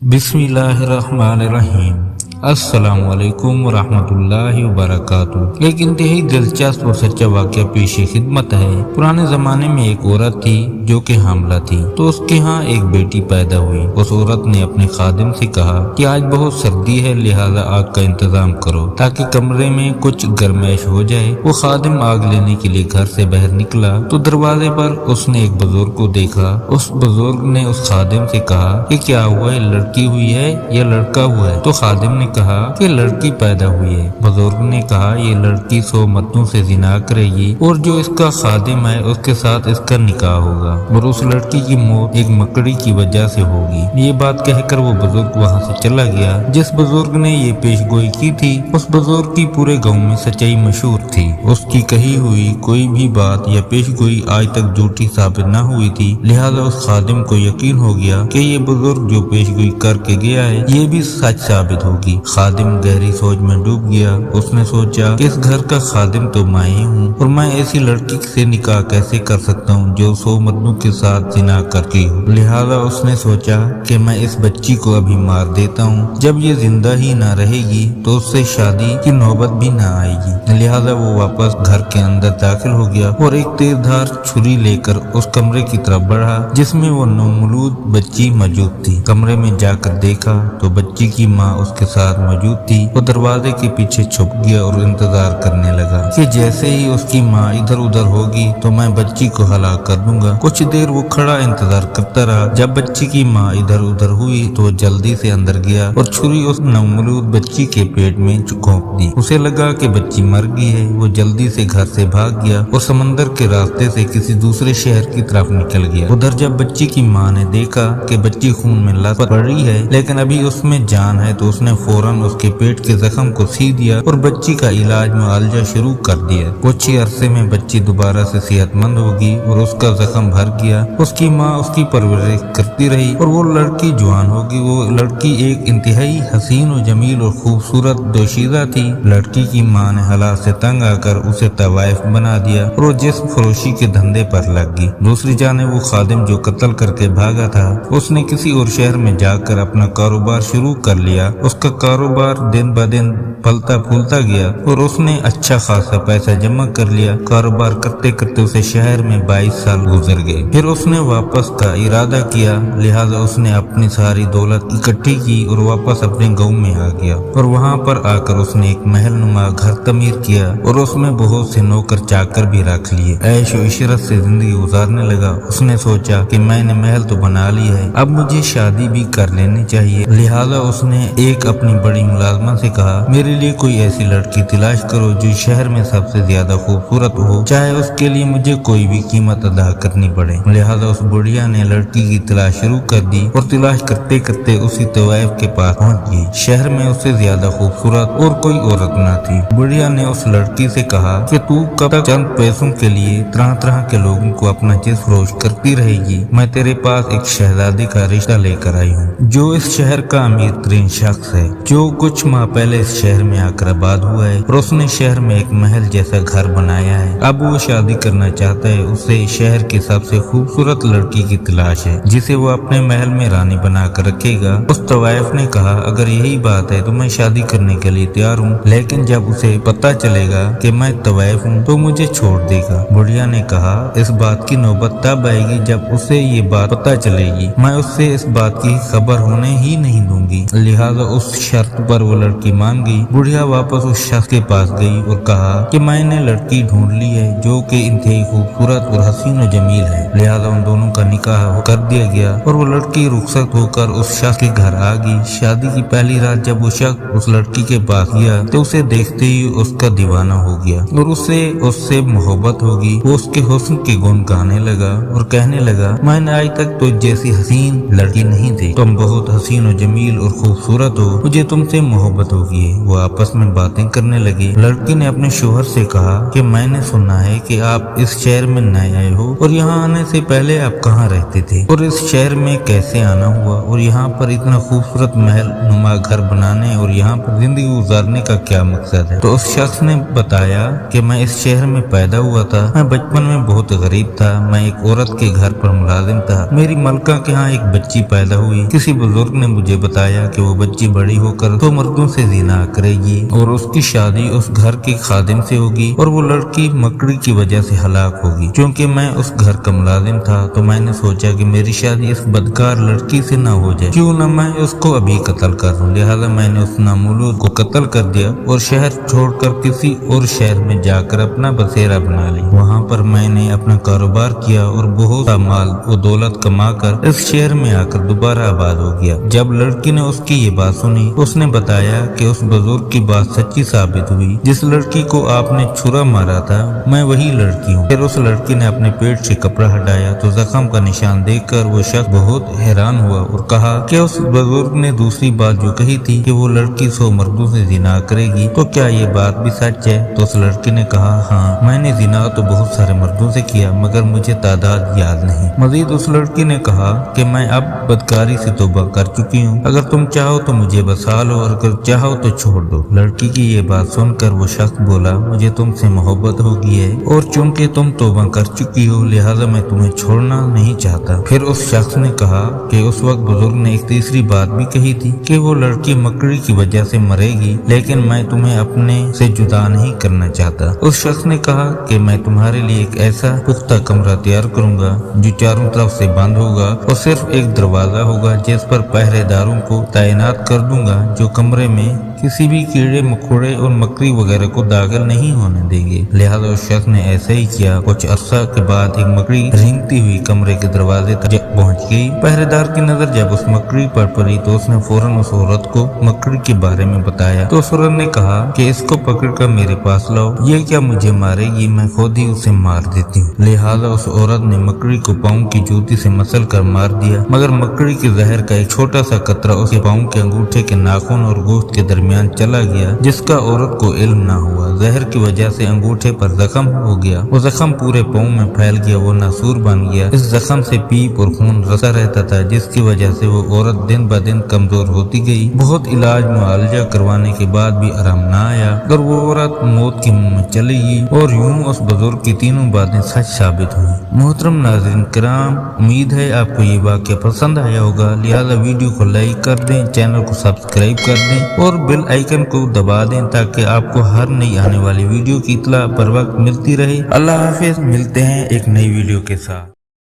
बिस्मिल्लाहिर्रहमानिर्रहीम। अस्सलाम वालेकुम वरहमतुल्लाहि वबरकातुह। एक इंतहाई दिलचस्प और सच्चा वाक़या पेश खिदमत है। पुराने जमाने में एक औरत थी जो कि हामला थी, तो उसके यहाँ एक बेटी पैदा हुई। उस औरत ने अपने खादिम से कहा कि आज बहुत सर्दी है, लिहाजा आग का इंतजाम करो ताकि कमरे में कुछ गर्माइश हो जाए। वो खादिम आग लेने के लिए घर से बाहर निकला तो दरवाजे पर उसने एक बुजुर्ग को देखा। उस बुजुर्ग ने उस खादिम से कहा कि क्या हुआ है, लड़की हुई है या लड़का हुआ है? तो खादिम ने कहा कि लड़की पैदा हुई है। बुजुर्ग ने कहा ये लड़की 100 मर्दों से जिना करेगी और जो इसका खादिम है उसके साथ इसका निकाह होगा और उस लड़की की मौत एक मकड़ी की वजह से होगी। ये बात कहकर वो बुजुर्ग वहाँ से चला गया। जिस बुजुर्ग ने ये पेशगोई की थी उस बुजुर्ग की पूरे गाँव में सच्चाई मशहूर थी। उसकी कही हुई कोई भी बात या पेशगोई आज तक झूठी साबित न हुई थी, लिहाजा उस खादिम को यकीन हो गया कि ये बुजुर्ग जो पेशगोई करके गया है ये भी सच साबित होगी। खादिम गहरी सोच में डूब गया। उसने सोचा कि इस घर का खादिम तो मैं ही हूँ और मैं ऐसी लड़की से निकाह कैसे कर सकता हूँ जो 100 मर्दों के साथ जिना करती हो। लिहाजा उसने सोचा कि मैं इस बच्ची को अभी मार देता हूँ, जब ये जिंदा ही ना रहेगी तो उससे शादी की नौबत भी ना आएगी। लिहाजा वो वापस घर के अंदर दाखिल हो गया और एक तेजधार छुरी लेकर उस कमरे की तरफ बढ़ा जिसमें वो नवमौलूद बच्ची मौजूद थी। कमरे में जाकर देखा तो बच्ची की माँ उसके साथ मौजूद थी। वो दरवाजे के पीछे छुप गया और इंतजार करने लगा कि जैसे ही उसकी माँ इधर उधर होगी तो मैं बच्ची को हलाक कर दूंगा। कुछ देर वो खड़ा इंतजार करता रहा। जब बच्ची की माँ इधर उधर हुई तो वो जल्दी से अंदर गया और छुरी उस नवमौलूद बच्ची के पेट में घोंप दी। उसे लगा कि बच्ची मर गई है। वो जल्दी से घर से भाग गया और समंदर के रास्ते से किसी दूसरे शहर की तरफ निकल गया। उधर जब बच्ची की माँ ने देखा कि बच्ची खून में लथपथ पड़ी है लेकिन अभी उसमें जान है तो उसने फौरन उसके पेट के जख्म को सी दिया और बच्ची का इलाज मुआलजा शुरू कर दिया। कुछ ही अरसे में बच्ची दोबारा से सेहतमंद होगी और उसका जख्म भर गया। उसकी माँ उसकी परवरिश करती रही और वो लड़की जवान होगी। वो लड़की एक इंतहाई हसीन और जमील और खूबसूरत दोशीदा थी। लड़की की माँ ने हालात से तंग आकर उसे तवाइफ बना दिया और वो जिस्म फरोशी के धंधे पर लग गई। दूसरी जानिब वो खादिम जो कत्ल करके भागा था उसने किसी और शहर में जाकर अपना कारोबार शुरू कर लिया। उसका कारोबार दिन ब दिन फलता फूलता गया और उसने अच्छा खासा पैसा जमा कर लिया। कारोबार करते करते उसे शहर में 22 साल गुजर गए। फिर उसने वापस का इरादा किया, लिहाजा उसने अपनी सारी दौलत इकट्ठी की और वापस अपने गाँव में आ गया और वहाँ पर आकर उसने एक महल नुमा घर तमीर किया और उसमें बहुत से नौकर चाकर भी रख लिए। ऐश और इशरत से जिंदगी गुजारने लगा। उसने सोचा कि मैंने महल तो बना लिया है, अब मुझे शादी भी कर लेनी चाहिए। लिहाजा उसने एक अपनी बड़ी मुलाजमा से कहा मेरे लिए कोई ऐसी लड़की तलाश करो जो शहर में सबसे ज्यादा खूबसूरत हो, चाहे उसके लिए मुझे कोई भी कीमत अदा करनी पड़े। लिहाजा उस बुढ़िया ने लड़की की तलाश शुरू कर दी और तलाश करते करते उसी तवाइफ के पास पहुंच गई। शहर में उससे ज्यादा खूबसूरत और कोई औरत न थी। बुढ़िया ने उस लड़की से कहा कि तू कब तक चंद पैसों के लिए तरह तरह के लोगों को अपना जिस्म फरोश करती रहेगी? मैं तेरे पास एक शहजादी का रिश्ता लेकर आई हूँ जो इस शहर का अमीर तरीन शख्स है, जो कुछ माह पहले इस शहर में आकर आबाद हुआ है और उसने शहर में एक महल जैसा घर बनाया है। अब वो शादी करना चाहता है। उसे शहर की सबसे खूबसूरत लड़की की तलाश है जिसे वो अपने महल में रानी बना कर रखेगा। उस तवाइफ ने कहा अगर यही बात है तो मैं शादी करने के लिए तैयार हूँ, लेकिन जब उसे पता चलेगा कि मैं तवाइफ हूँ तो मुझे छोड़ देगा। बुढ़िया ने कहा इस बात की नौबत तब आएगी जब उसे ये बात पता चलेगी। मैं उससे इस बात की खबर होने ही नहीं दूंगी। लिहाजा उस शर्त पर वो लड़की मान गई। बुढ़िया वापस उस शख्स के पास गई और कहा कि मैंने लड़की ढूंढ ली है जो कि इंतहाई खूबसूरत और हसीन और जमील है। लिहाजा उन दोनों का निकाह कर दिया गया और वो लड़की रुखसत होकर उस शख्स के घर आ गई। शादी की पहली रात जब वो शख्स उस लड़की के पास गया तो उसे देखते ही उसका दीवाना हो गया और उससे मोहब्बत होगी। वो उसके हुस्न के गुण गाने लगा और कहने लगा मैंने आज तक तो जैसी हसीन लड़की नहीं देखी, तुम बहुत हसीन और जमील और खूबसूरत हो, मुझे तुमसे मोहब्बत होगी। वो आपस में बातें करने लगे। लड़की ने अपने शोहर से कहा कि मैंने सुना है कि आप इस शहर में नए आए हो और यहाँ आने से पहले आप कहाँ रहते थे और इस शहर में कैसे आना हुआ और यहाँ पर इतना खूबसूरत महल नुमा घर बनाने और यहाँ पर जिंदगी गुजारने का क्या मकसद है। तो उस शख्स ने बताया कि मैं इस शहर में पैदा हुआ था, मैं बचपन में बहुत गरीब था, मैं एक औरत के घर पर मुलाजिम था, मेरी मलका के यहाँ एक बच्ची पैदा हुई। किसी बुजुर्ग ने मुझे बताया कि वो बच्ची बड़ी होकर 2 मर्दों से जिना करेगी और उसकी शादी उस घर के खादिम से होगी और वो लड़की मकड़ी की वजह से हलाक होगी। क्योंकि मैं उस घर का मुलाजिम था तो मैंने सोचा कि मेरी शादी इस बदकार लड़की से ना हो जाए, क्यों न मैं उसको अभी कत्ल कर दूं। लिहाजा मैंने उस नामूलूद को कत्ल कर दिया और शहर छोड़कर किसी और शहर में जाकर अपना बसेरा बना ली। वहाँ पर मैंने अपना कारोबार किया और बहुत सा माल और दौलत कमा कर इस शहर में आकर दोबारा आबाद हो गया। जब लड़की ने उसकी ये बात सुनी, उसने बताया कि उस बुजुर्ग की बात सच्ची साबित हुई। जिस लड़की को आपने छुरा मारा था मैं वही लड़की हूँ। फिर उस लड़की ने अपने पेट से कपड़ा हटाया तो जख्म का निशान देखकर वो शख्स बहुत हैरान हुआ और कहा कि उस बुजुर्ग ने दूसरी बात जो कही थी कि वो लड़की 100 मर्दों से जिना करेगी, तो क्या ये बात भी सच है। तो उस लड़की ने कहा, हाँ मैंने जिना तो बहुत सारे मर्दों से किया मगर मुझे तादाद याद नहीं। मजीद उस लड़की ने कहा कि मैं अब बदकारी से तौबा कर चुकी हूँ, अगर तुम चाहो तो मुझे बसा लो और अगर चाहो तो छोड़ दो। लड़की की ये बात सुनकर वो शख्स बोला, मुझे तुमसे मोहब्बत हो गई है और चूंकि तुम तौबा कर चुकी हो लिहाजा मैं तुम्हें छोड़ना नहीं चाहता। फिर उस शख्स ने कहा कि उस वक्त बुजुर्ग ने एक तीसरी बात भी कही थी कि वो लड़की मकड़ी की वजह से मरेगी, लेकिन मैं तुम्हें अपने से जुदा नहीं करना चाहता। उस शख्स ने कहा कि मैं तुम्हारे लिए एक ऐसा पुख्ता कमरा तैयार करूंगा जो चारों तरफ से बंद होगा और सिर्फ एक दरवाजा होगा जिस पर पहरेदारों को तैनात कर दूंगा जो कमरे में किसी भी कीड़े मकोड़े और मकड़ी वगैरह को दाखिल नहीं होने देंगे। लिहाजा उस शख्स ने ऐसा ही किया। कुछ अरसा के बाद एक मकड़ी रेंगती हुई कमरे के दरवाजे तक पहुंच गई। पहरेदार की नजर जब उस मकड़ी पर पड़ी तो उसने फौरन उस औरत को मकड़ी के बारे में बताया। तो उस औरत ने कहा कि इसको पकड़कर मेरे पास लाओ, ये क्या मुझे मारेगी, मैं खुद ही उसे मार देती हूँ। लिहाजा उस औरत ने मकड़ी को पाँव की जूती से मसल कर मार दिया, मगर मकड़ी के जहर का एक छोटा सा कतरा उसके पाँव के अंगूठे के नाखून और गोश्त के दरमियान चला गया, जिसका औरत को इल्म ना हुआ। जहर की वजह से अंगूठे पर जख्म हो गया, वो जख्म पूरे पाँव में फैल गया, वो नासूर बन गया। इस जख्म से पीप और खून रसा रहता था, जिसकी वजह से वो औरत दिन ब दिन कमजोर होती गई। बहुत इलाज मुआलजा करवाने के बाद भी आराम न आया और वो औरत मौत के मुंह में चली गई। और यूं उस बुजुर्ग की तीनों बातें सच साबित हुई। मोहतरम नाज़रीन किराम, उम्मीद है आपको ये वाक़या पसंद आया होगा। लिहाजा वीडियो को लाइक कर दें, चैनल को सब्सक्राइब कर दें और बेल आइकन को दबा दें ताकि आपको हर नई आने वाली वीडियो की इत्तला बर वक्त मिलती रहे। अल्लाह हाफिज, मिलते हैं एक नई वीडियो के साथ।